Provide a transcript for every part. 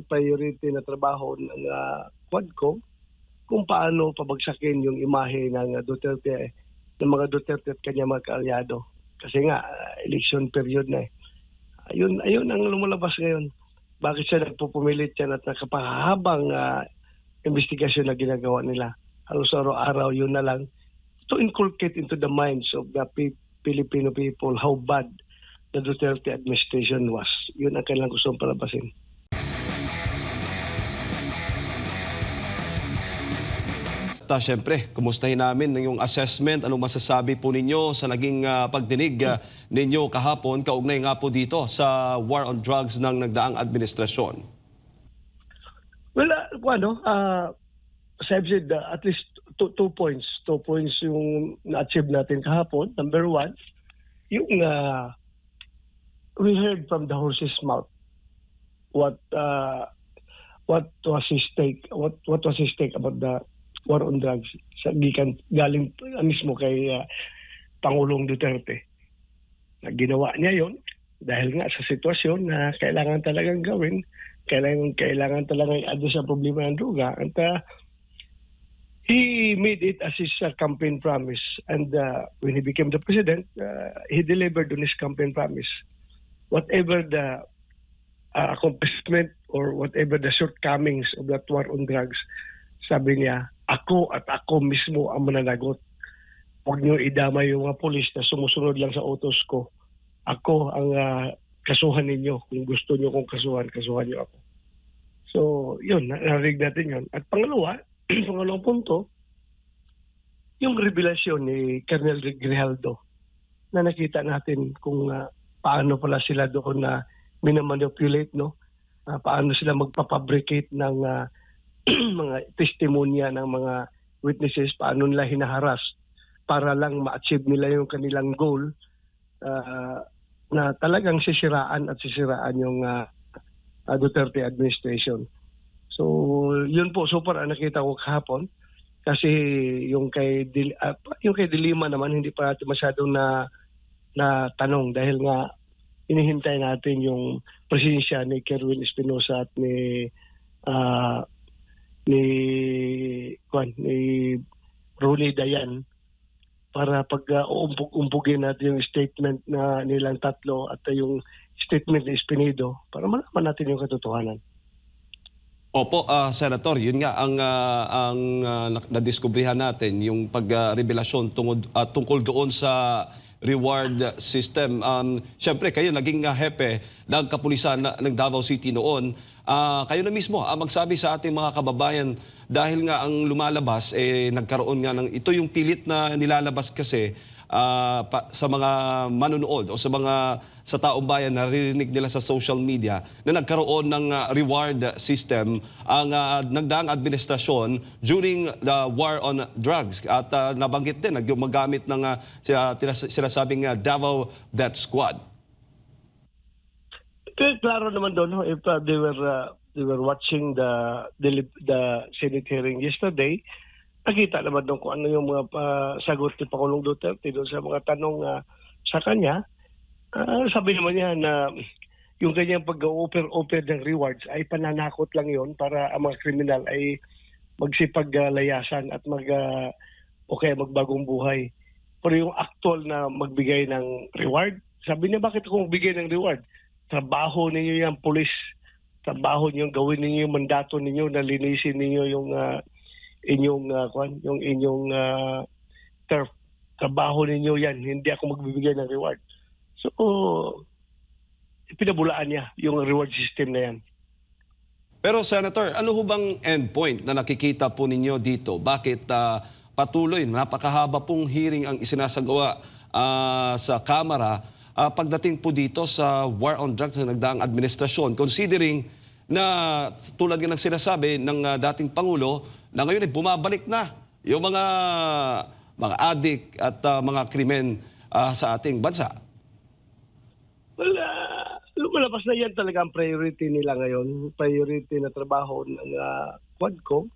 priority na trabaho ng Quadcom kung paano pabagsakin yung imahe ng Duterte, ng mga Duterte at kanya mga kaalyado. Kasi nga, election period na eh. Ayun ang lumalabas ngayon. Bakit siya nagpupumilit yan at nakapahabang investigasyon na ginagawa nila. Halos araw-araw yun na lang to inculcate into the minds of the Filipino people how bad the Duterte administration was. Yun ang kailangang gustong palabasin. Siyempre, kumustahin namin yung assessment. Anong masasabi po ninyo sa naging pagdinig ninyo kahapon, kaugnay nga po dito sa war on drugs ng nagdaang administrasyon? Well, as I've said, at least two points. 2 points yung na-achieve natin kahapon. Number one, yung we heard from the horse's mouth what was his take about the war on drugs galing mismo kay Pangulong Duterte. Ginawa niya yon dahil nga sa sitwasyon na kailangan talagang gawin, kailangan talagang i-address ang problema ng droga. And he made it as his campaign promise. And when he became the president, he delivered on his campaign promise. Whatever the accomplishment or whatever the shortcomings of that war on drugs, sabi niya, ako mismo ang mananagot. Huwag niyo idama yung mga polis na sumusunod lang sa utos ko. Ako ang kasuhan ninyo. Kung gusto niyo kong kasuhan niyo ako. So, yun, narinig natin yun. At pangalawang punto, yung revelasyon ni Colonel Grijaldo na nakita natin kung paano pala sila doon na minamanipulate, no? Paano sila magpapabricate ng mga testimonya ng mga witnesses, paano nila hinaharas para lang ma-achieve nila yung kanilang goal na talagang sisiraan yung Duterte administration. So, yun po, super ang nakita ko kahapon. Kasi yung kay Dilima naman, hindi pa natin masyadong na tanong dahil nga inihintay natin yung presensya ni Kerwin Espinosa at ni Ronnie Dayan para umpugin natin yung statement na nilang tatlo at yung statement ni Espinedo para malaman natin yung katotohanan. Opo, Senator, yun nga ang nadiskubrihan natin, yung pagrevelasyon tungkol doon sa reward system. Siyempre, kayo naging hepe ng kapulisan ng Davao City noon. Kayo na mismo magsabi sa ating mga kababayan dahil nga ang lumalabas, nagkaroon nga ng, ito yung pilit na nilalabas kasi sa mga manunood o sa taong bayan na naririnig nila sa social media na nagkaroon ng reward system ang nagdaang administrasyon during the war on drugs. At nabanggit din, gumagamit ng sinasabing Davao Death Squad. Klaro naman doon, if they were watching the Senate hearing yesterday, nakita naman doon kung ano yung mga sagot ni Pangulong Duterte doon sa mga tanong sa kanya. Sabi naman niya na yung kanyang pag-offer ng rewards ay pananakot lang yon para ang mga kriminal ay magsipaglayasan at magbagong buhay. Pero yung actual na magbigay ng reward, sabi niya, bakit ako magbigay ng reward? Trabaho ninyo yan, pulis. Trabaho niyo, gawin ninyo yung mandato ninyo na linisin ninyo yung inyong turf. Trabaho ninyo yan, hindi ako magbibigay ng reward. So, pinabulaan niya yung reward system na yan. Pero Senator, ano ho bang endpoint na nakikita po ninyo dito? Bakit patuloy, napakahaba pong hearing ang isinasagawa sa Kamara pagdating po dito sa war on drugs na nagdaang administrasyon, considering na tulad ng sinasabi ng dating Pangulo na ngayon ay bumabalik na yung mga adik at mga krimen sa ating bansa? Well, lumalabas na yan talaga ang priority nila ngayon. Priority na trabaho ng Quadcom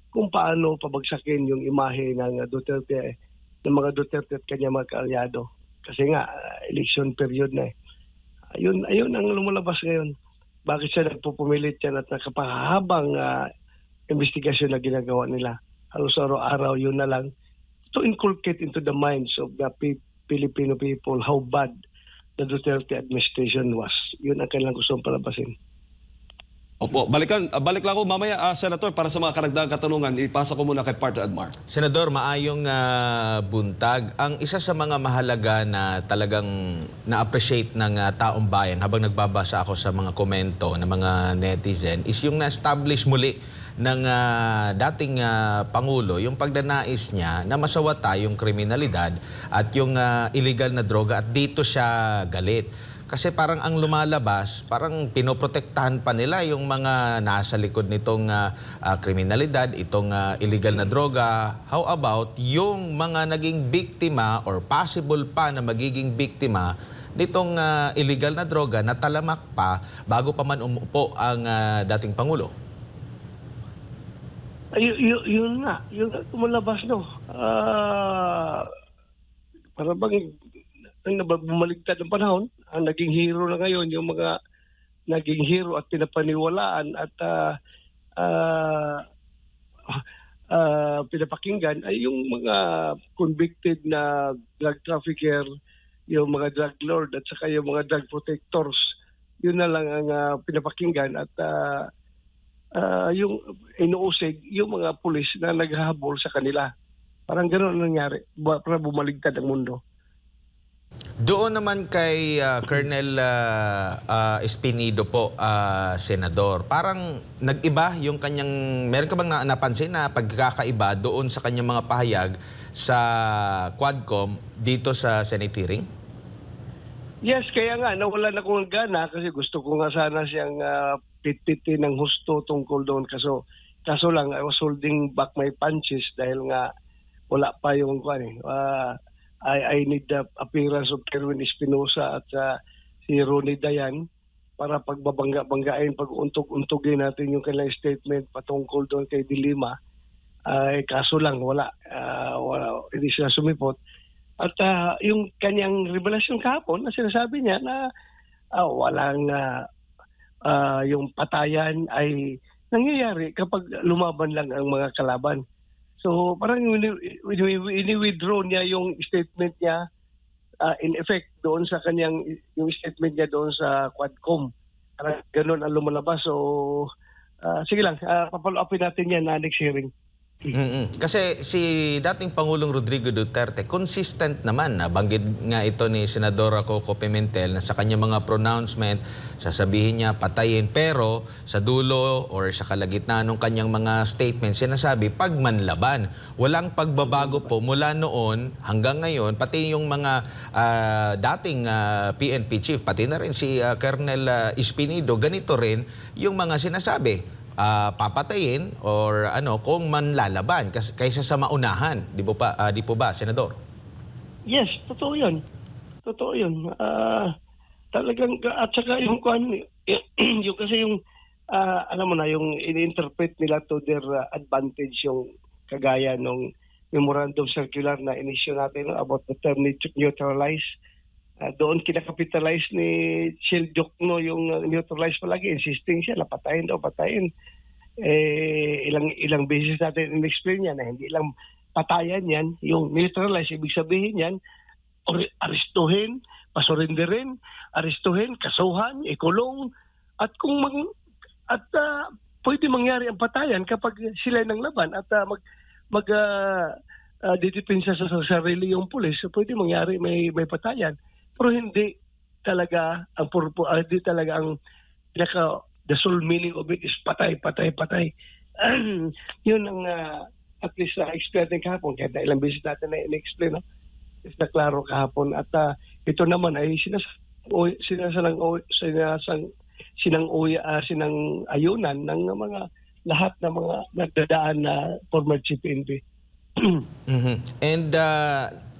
kung paano pabagsakin yung imahe ng Duterte, ng mga Duterte at kanya mga kaalyado. Kasi nga, election period na eh. Ayun ang lumalabas ngayon. bakit siya nagpupumilit yan at nakapahabang investigasyon na ginagawa nila. Halos araw-araw yun na lang to inculcate into the minds of the Filipino people how bad the Duterte administration was. Yun ang kailangan gustong palabasin. Opo, balik lang ako mamaya, Senator, para sa mga karagdagang katanungan, ipasa ko muna kay Partner Admar. Senador, maayong buntag. Ang isa sa mga mahalaga na talagang na-appreciate ng taong bayan habang nagbabasa ako sa mga komento ng mga netizen is yung na-establish muli ng dating Pangulo, yung pagdanais niya na masawata yung kriminalidad at yung illegal na droga at dito siya galit. Kasi parang ang lumalabas, parang pinoprotektahan pa nila yung mga nasa likod nitong kriminalidad, itong illegal na droga. How about yung mga naging biktima or possible pa na magiging biktima nitong illegal na droga na talamak pa bago pa man umupo ang dating Pangulo? Yun nga tumalabas, no. Para bang bumaligtad ng panahon, ang naging hero na ngayon, yung mga naging hero at pinapaniwalaan at pinapakinggan ay yung mga convicted na drug trafficker, yung mga drug lord at saka yung mga drug protectors. Yun na lang ang pinapakinggan at yung inuusig yung mga pulis na naghahabol sa kanila. Parang gano'n ang nangyari para bumaligtad ang mundo. Doon naman kay Colonel Espinido po, Senador, parang nag-iba yung kanyang, meron ka bang napansin na pagkakaiba doon sa kanyang mga pahayag sa Quadcom dito sa Senate hearing? Yes, kaya nga nawalan akong gana kasi gusto ko nga sana siyang pitpitin ng husto tungkol doon. Kaso lang, I was holding back my punches dahil nga wala pa yung I need the appearance of Kerwin Espinosa at si Ronnie Dayan para pagbabangga-banggain, pag-untog-untugin natin yung kanilang statement patungkol doon kay Dilima. Kaso lang, wala, hindi sila sumipot. At yung kanyang revelasyon kahapon na sinasabi niya na walang yung patayan ay nangyayari kapag lumaban lang ang mga kalaban. So parang ini-withdraw niya yung statement niya in effect doon sa kanyang, yung statement niya doon sa Quadcom. Parang ganun ang lumalabas. So sige lang, papalo upin natin yan na next hearing. Kasi si dating Pangulong Rodrigo Duterte, consistent naman, banggit nga ito ni Senadora Coco Pimentel na sa kanyang mga pronouncement, sasabihin niya patayin, pero sa dulo or sa kalagitnaan ng kanyang mga statements, sinasabi pagmanlaban. Walang pagbabago po mula noon hanggang ngayon, pati yung mga dating PNP chief, pati na rin si Colonel Espinido, ganito rin yung mga sinasabi. Papatayin or kung manlalaban kaysa sa maunahan, di po ba, Senador? Yes, totoo 'yun. Totoo 'yun. Talagang at saka yung yung kasi yung alam mo na yung in-interpret nila to their advantage, yung kagaya nung memorandum circular na inisyu natin about the term neutralize. Doon kinakapitalize ni Shell Jokno yung neutralize palagi, insisting siya na patayin daw, patayin. Ilang beses natin in-explain yan na hindi lang patayan yan, yung neutralize, ibig sabihin yan, aristuhin, pasurinderin, aristuhin, kasuhan, ikulong, at pwede mangyari ang patayan kapag sila ng laban at didepensa sa sarili yung pulis, so pwede mangyari may patayan. Pero hindi talaga hindi talaga ang the sole meaning of it is patay. Yun ang at least expert din kahapon, kahit na ilang beses natin na in-explain, no? Is na klaro kahapon. At ito naman ay sinang-ayunan ng mga lahat ng mga nagdadaan na former chief PNP. And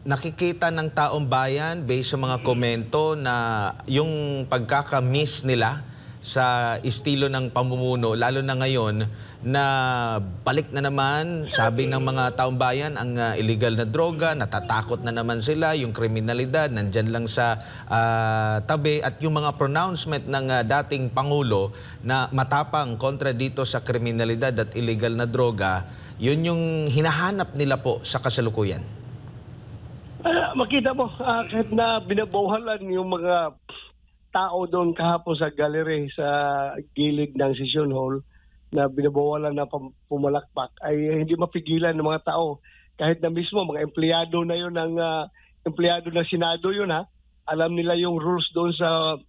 nakikita ng taong bayan based sa mga komento na yung pagkaka-miss nila sa estilo ng pamumuno, lalo na ngayon na balik na naman, sabi ng mga taong bayan, ang illegal na droga, natatakot na naman sila, yung kriminalidad nandyan lang sa tabi, at yung mga pronouncement ng dating Pangulo na matapang kontra dito sa kriminalidad at illegal na droga, yun yung hinahanap nila po sa kasalukuyan. Makita mo, kahit na binabawalan yung mga tao doon kahapon sa gallery sa gilid ng session hall na binabawalan na pumalakpak, ay hindi mapigilan ng mga tao. Kahit na mismo mga empleyado na yun ng empleyado ng Senado yun, ha. Alam nila yung rules doon sa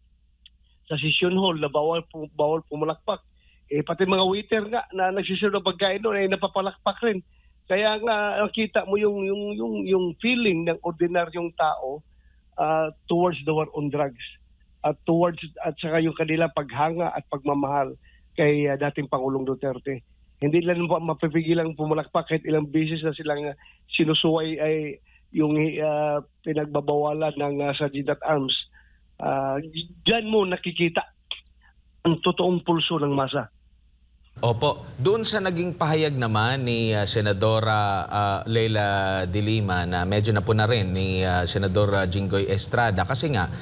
session hall na bawal pumalakpak. Pati mga waiter nga na nagsiserve ng pagkain doon ay napapalakpak rin. Kaya nga nakita mo yung feeling ng ordinaryong tao towards the war on drugs at saka yung kanila paghanga at pagmamahal kay dating Pangulong Duterte. Hindi lang mapipigilang pumalakpak kahit ilang beses na silang sinusuway ay yung pinagbabawalan ng Sergeant at Arms. Diyan mo nakikita ang totoong pulso ng masa. Opo, doon sa naging pahayag naman ni Senadora Leila de Lima na medyo napuna rin ni Senador Jinggoy Estrada kasi nga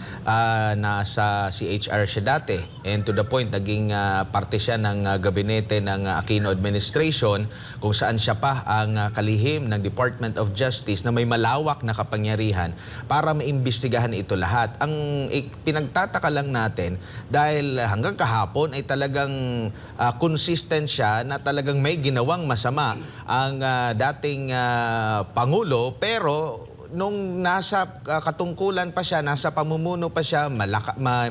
nasa CHR siya dati, and to the point naging parte siya ng gabinete ng Aquino administration kung saan siya pa ang kalihim ng Department of Justice na may malawak na kapangyarihan para maimbestigahan ito lahat. Ang pinagtataka lang natin dahil hanggang kahapon ay talagang consistent siya na talagang may ginawang masama ang dating Pangulo, pero nung nasa katungkulan pa siya, nasa pamumuno pa siya,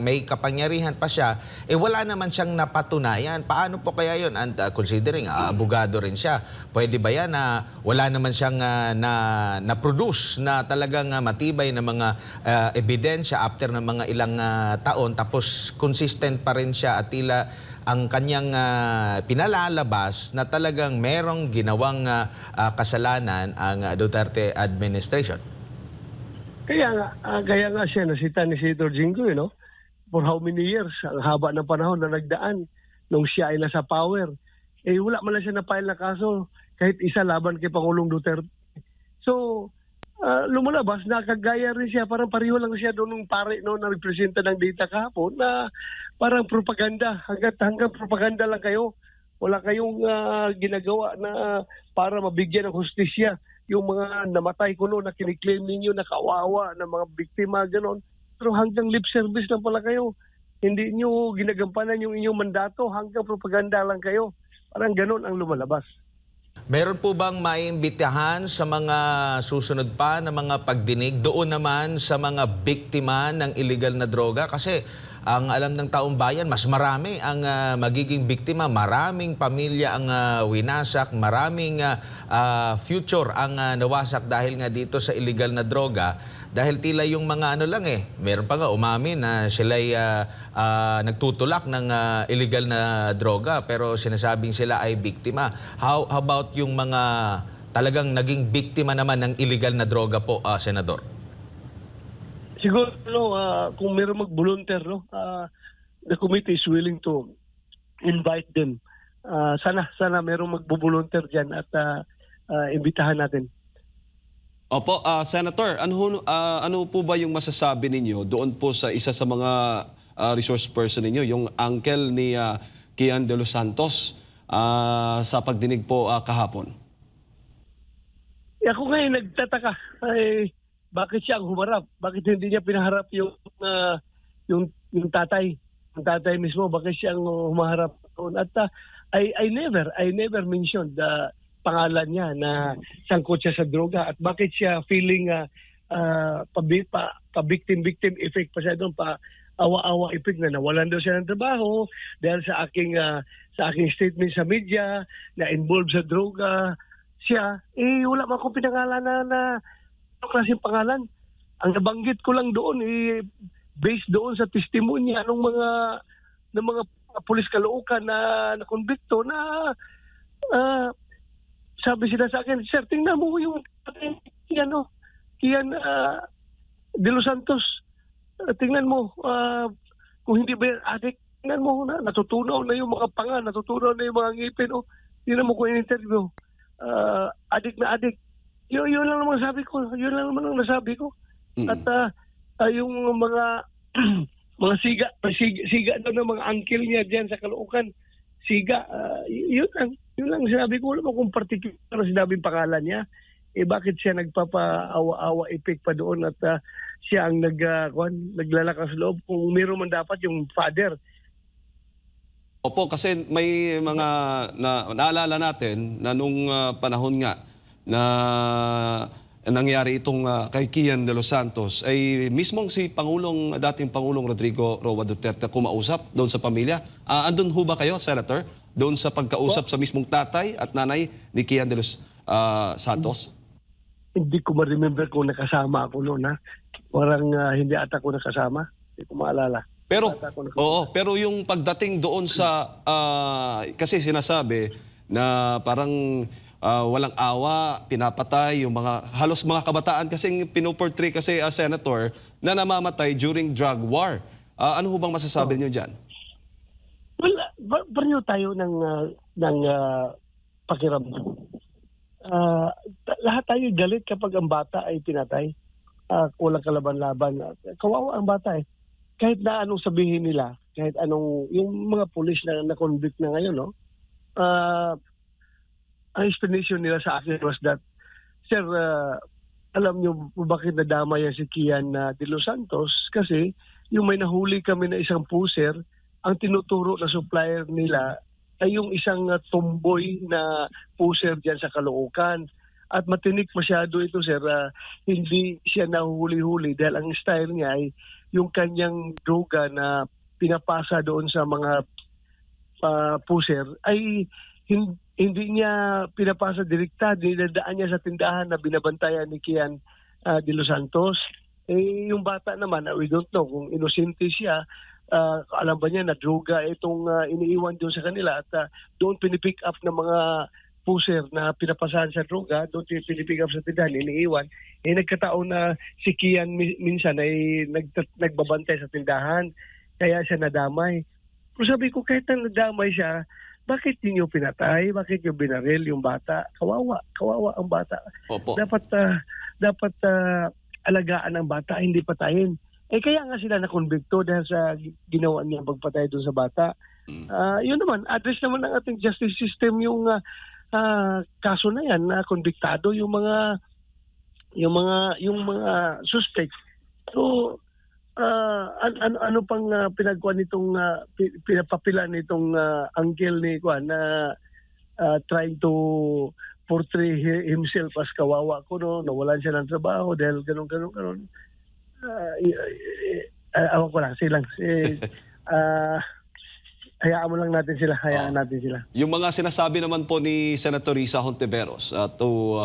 may kapangyarihan pa siya, wala naman siyang napatunayan. Paano po kaya yun? And considering abogado rin siya, pwede ba yan na wala naman siyang na-produce na talagang matibay na mga ebidensya after ng mga ilang taon, tapos consistent pa rin siya at tila ang kanyang pinalalabas na talagang merong ginawang kasalanan ang Duterte administration? Kaya nga siya nasita ni Senator Jinggoy, no? For how many years? Ang haba ng panahon na nagdaan nung siya ay nasa power. Wala man lang siya na-file na kaso kahit isa laban kay Pangulong Duterte. So, lumalabas, nakagaya rin siya, parang pareho lang siya doon ng pare no, na representa ng data kahapon na parang propaganda. Hanggang propaganda lang kayo. Wala kayong ginagawa na para mabigyan ng hustisya yung mga namatay ko noon na kiniklaim ninyo na kawawa ng mga biktima, gano'n. Pero hanggang lip service lang pala kayo. Hindi nyo ginagampanan yung inyong mandato, hanggang propaganda lang kayo. Parang gano'n ang lumalabas. Meron po bang maiimbitahan sa mga susunod pa na mga pagdinig doon naman sa mga biktima ng illegal na droga? Kasi ang alam ng taong bayan, mas marami ang magiging biktima, maraming pamilya ang winasak, maraming future ang nawasak dahil nga dito sa illegal na droga. Dahil tila yung mga ano lang meron pa nga umamin na sila'y nagtutulak ng illegal na droga pero sinasabing sila ay biktima. How about yung mga talagang naging biktima naman ng illegal na droga po, Senador? Siguro, kung meron mag-volunteer, the committee is willing to invite them. Sana merong mag-volunteer dyan at imbitahan natin. Opo, Senator, ano po ba yung masasabi ninyo doon po sa isa sa mga resource person ninyo, yung uncle ni Kian de los Santos sa pagdinig po kahapon? Ako ngayon nagtataka, bakit siya ang humarap? Bakit hindi niya pinaharap yung tatay? Yung tatay mismo, bakit siya ang humaharap? At I never mentioned the pangalan niya na sangkot siya sa droga at bakit siya feeling pa-victim effect pa siya doon, pa-awa-awa effect na nawalan daw siya ng trabaho dahil sa aking statement sa media na involved sa droga siya. Wala man akong pinangalanan na klaseng pangalan. Ang nabanggit ko lang doon based doon sa testimonya ng mga pulis kaloocan na nakonbikto na sabi sila sa akin, sir, tingnan mo yung Kian de los Santos. Tingnan mo kung hindi ba adik tingnan mo na, natutunaw na yung mga panga, natutunaw na yung mga ngipin. Oh, tingnan mo ko yung interview. Adik na adik. Yun lang naman sabi ko. Yun lang naman ang nasabi ko. At yung mga mga siga daw ng mga uncle niya diyan sa Caloocan. Siga, yun lang sinabi ko. Wala mo kung particular na sinabing pangalan niya. Bakit siya nagpapaawa-awa effect pa doon at siya ang naglalakas loob kung meron man dapat yung father. Opo, kasi may mga naalala natin na nung panahon nga na nangyari itong kay Kian de los Santos ay mismong dating Pangulong Rodrigo Roa Duterte kumausap doon sa pamilya. Andun ho ba kayo, Senator? Doon sa pagkausap sa mismong tatay at nanay ni Kian de los Santos? Hindi ko ma-remember kung nakasama ako noon, ha. Parang hindi ata ko nakasama. Hindi ko maalala. Pero yung pagdating doon sa kasi sinasabi na parang walang awa, pinapatay yung halos mga kabataan kasing pinoportray kasi Senator na namamatay during drug war. Ano ho bang masasabi niyo diyan? Well, pareho tayo ng pakiramdam. Lahat tayo galit kapag ang bata ay pinatay. Walang kalaban-laban. Kawawa ang bata eh. Kahit na anong sabihin nila, kahit anong, yung mga pulis na convict na ngayon, no? Ang explanation nila sa akin was that, Sir, alam nyo bakit nadama yan si Kian de los Santos? Kasi yung may nahuli kami na isang puser, ang tinuturo na supplier nila ay yung isang tomboy na puser dyan sa Caloocan. At matinik masyado ito, Sir. Hindi siya nahuli-huli dahil ang style niya ay yung kanyang droga na pinapasa doon sa mga puser ay hindi niya pinapasa direkta, dinadaan niya sa tindahan na binabantayan ni Kian de los Santos. Yung bata naman, we don't know kung inosente siya, alam ba niya na droga itong iniiwan doon sa kanila at doon pinipick up ng mga puser na pinapasahan sa droga, doon pinipick up sa tindahan, iniiwan. Nagkataon na si Kian minsan ay nagbabantay sa tindahan, kaya siya nadamay. Pero sabi ko, kahit na nadamay siya, bakit niyo pinatay? Bakit niyo binaril yung bata? Kawawa ang bata. Opo. Dapat alagaan ang bata, hindi patayin. Kaya nga sila na-convicto dahil sa ginawa niya pagpatay doon sa bata. Yun naman, address naman ng ating justice system yung kaso na yan, na konbiktado yung mga suspect. So ano pang pinagkuhan nitong pinapapila nitong uncle ni Kuan na trying to portray himself as kawawa ko, no, nawalan siya ng trabaho dahil ganun. Awan ko lang silang hayaan mo lang natin sila, natin sila. Yung mga sinasabi naman po ni Senator Risa Hontiveros to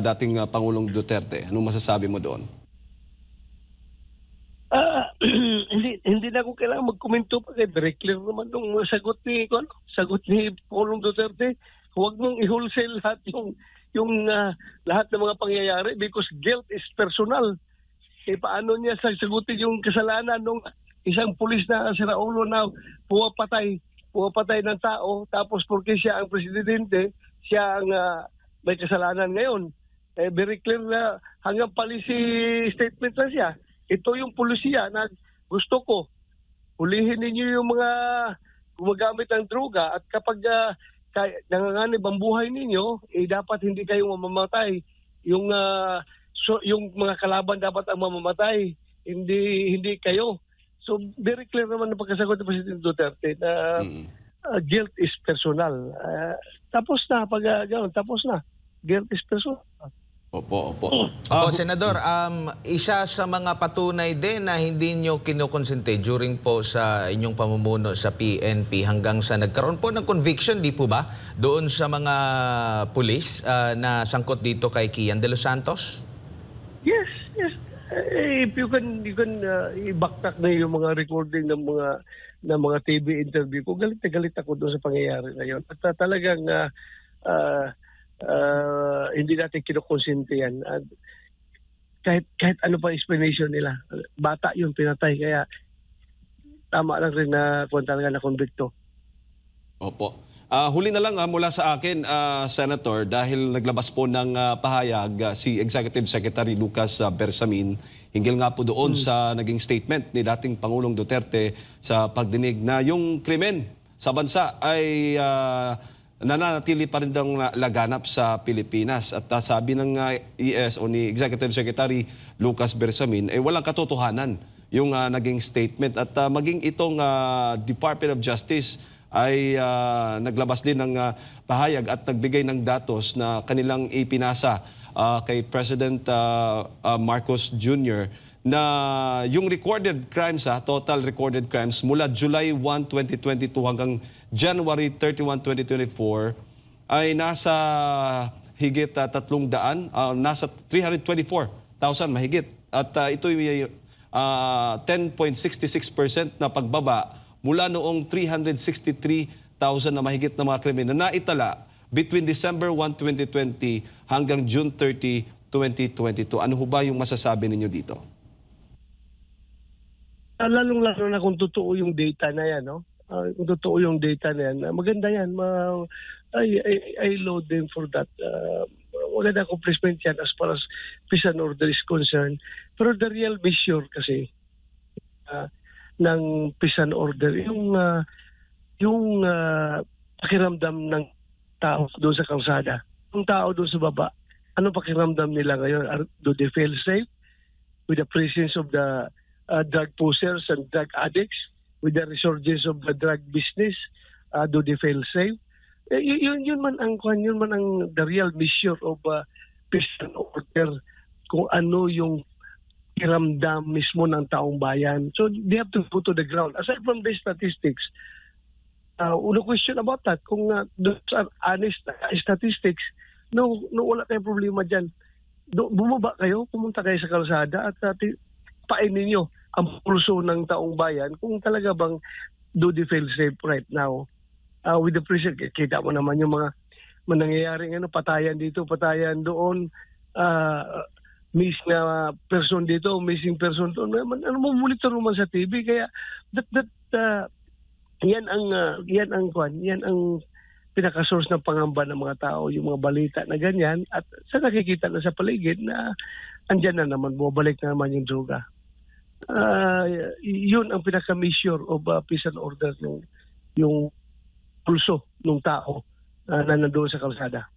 dating Pangulong Duterte, anong masasabi mo doon? Hindi na ako kailangan magkomento pa kay very clear naman nung sagot ni Pangulong Duterte. Huwag mong i-wholesale lahat yung lahat ng mga pangyayari because guilt is personal. Paano niya sagutin yung kasalanan nung isang pulis na si Raulo na pumapatay ng tao, tapos porque siya ang presidente, siya ang may kasalanan ngayon. Very clear na hanggang policy statement lang siya. Ito yung pulisiya na gusto ko. Hulihin ninyo yung mga gumagamit ng droga at kapag nanganganib ang buhay ninyo, dapat hindi kayo mamamatay. Yung mga kalaban dapat ang mamamatay, hindi kayo. So very clear naman na pagkasagot ni President Duterte na guilt is personal. Tapos na, tapos na. Guilt is personal. Opo. Senador, isa sa mga patunay din na hindi nyo kinukonsente during po sa inyong pamumuno sa PNP hanggang sa nagkaroon po ng conviction, di po ba? Doon sa mga pulis na sangkot dito kay Kian de los Santos? Yes. If you can i-backtrack na yung mga recording ng mga TV interview ko, galit na galit ako doon sa pangyayari na yun. At talagang hindi natin kinukonsente yan. Kahit ano pa explanation nila. Bata yung pinatay. Kaya tama lang rin na kung talaga na konbikto. Opo. Huli na lang mula sa akin, Senator, dahil naglabas po ng pahayag si Executive Secretary Lucas Bersamin hinggil nga po doon sa naging statement ni dating Pangulong Duterte sa pagdinig na yung krimen sa bansa ay nananatili pa rin daw laganap sa Pilipinas. At sabi ng ES o ni Executive Secretary Lucas Bersamin, walang katotohanan yung naging statement. At maging itong Department of Justice ay naglabas din ng pahayag at nagbigay ng datos na kanilang ipinasa kay President Marcos Jr. na yung recorded crimes, total recorded crimes mula July 1, 2022 hanggang January 31, 2024 ay nasa higit 300, nasa 324,000 mahigit. At ito ay 10.66% na pagbaba mula noong 363,000 na mahigit na mga krimen na naitala between December 1, 2020 hanggang June 30, 2022. Ano ho ba yung masasabi ninyo dito? Lalong-lalo na kung totoo yung data na yan, no? Kung totoo yung data na yan, maganda yan. I laud them for that. Wala na accomplishment yan as far as peace and order is concerned. Pero the real measure kasi ng peace and order, yung pakiramdam ng tao doon sa kalsada. Yung tao doon sa baba, ano pakiramdam nila ngayon? Do they feel safe with the presence of the drug pushers and drug addicts? With the resurgence of the drug business? Do they feel safe? Yun man ang the real measure of peace and order, kung ano yung kiramdam mismo ng taong bayan. So they have to go to the ground. Aside from the statistics, no question about that. Kung those are honest statistics, no wala tayong problema dyan. Bumaba kayo, pumunta kayo sa kalsada at painin nyo ang pulso ng taong bayan kung talaga bang do they feel safe right now. With the pressure, kita mo naman yung mga nangyayaring patayan dito, patayan doon, miss na person dito, missing person doon. Monitor naman sa TV, kaya yan ang pinaka-source ng pangamba ng mga tao, yung mga balita na ganyan, at sa nakikita na sa paligid na andyan na naman, bumabalik na naman yung droga. Yun ang pinaka-measure of peace and order, yung pulso ng tao na nandoon sa kalsada.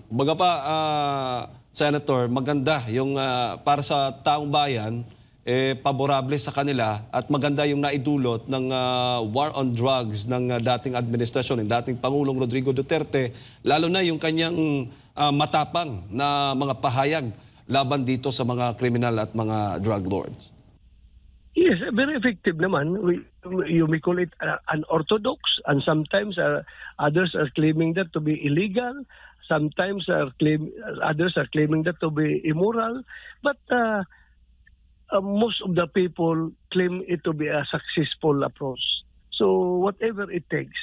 Baga pa, Senator, maganda yung para sa taong bayan, paborable sa kanila at maganda yung naidulot ng war on drugs ng dating administrasyon, ng dating Pangulong Rodrigo Duterte, lalo na yung kanyang matapang na mga pahayag laban dito sa mga kriminal at mga drug lords. Yes, very effective naman. You may call it unorthodox, and sometimes others are claiming that to be illegal. Sometimes others are claiming that to be immoral. But most of the people claim it to be a successful approach. So whatever it takes,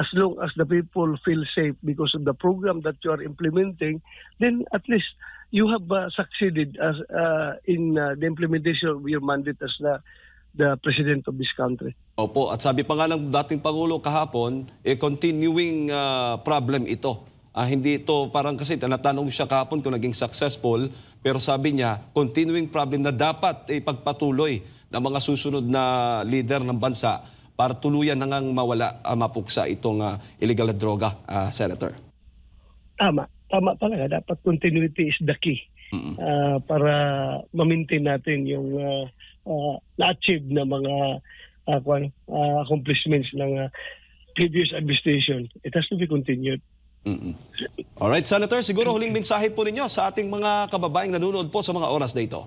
as long as the people feel safe because of the program that you are implementing, then at least you have succeeded in the implementation of your mandate as the president of this country. Opo, at sabi pa nga ng dating Pangulo kahapon, continuing problem ito. Hindi ito, parang kasi tinatanong siya kahapon kung naging successful, pero sabi niya, continuing problem na dapat ipagpatuloy ng mga susunod na leader ng bansa para tuluyan na ngang mawala, mapuksa itong illegal na droga, Senator. Tama talaga. Dapat continuity is the key para ma-maintain natin yung na-achieve na mga accomplishments ng previous administration. It has to be continued. Alright, Senator, siguro huling mensahe po ninyo sa ating mga kababayang nanonood po sa mga oras na ito.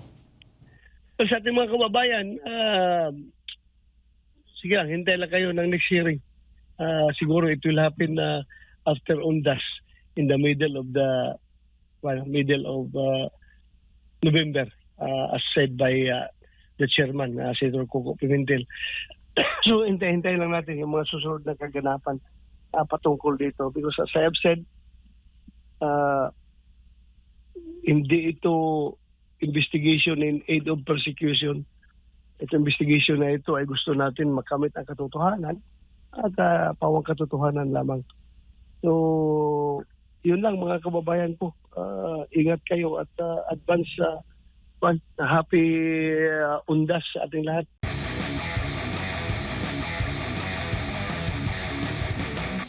Sa ating mga kababayan, sige lang, hintay lang kayo ng next hearing. Siguro it will happen after UNDAS in the middle of November, as said by the chairman, Senator Coco Pimentel. So hintay-hintay lang natin yung mga susunod na kaganapan patungkol dito, because as I have said, hindi ito investigation in aid of persecution. Ito investigation na ito ay gusto natin makamit ang katotohanan at pawang katotohanan lamang. So, yun lang mga kababayan ko. Ingat kayo at advance happy undas sa ating lahat.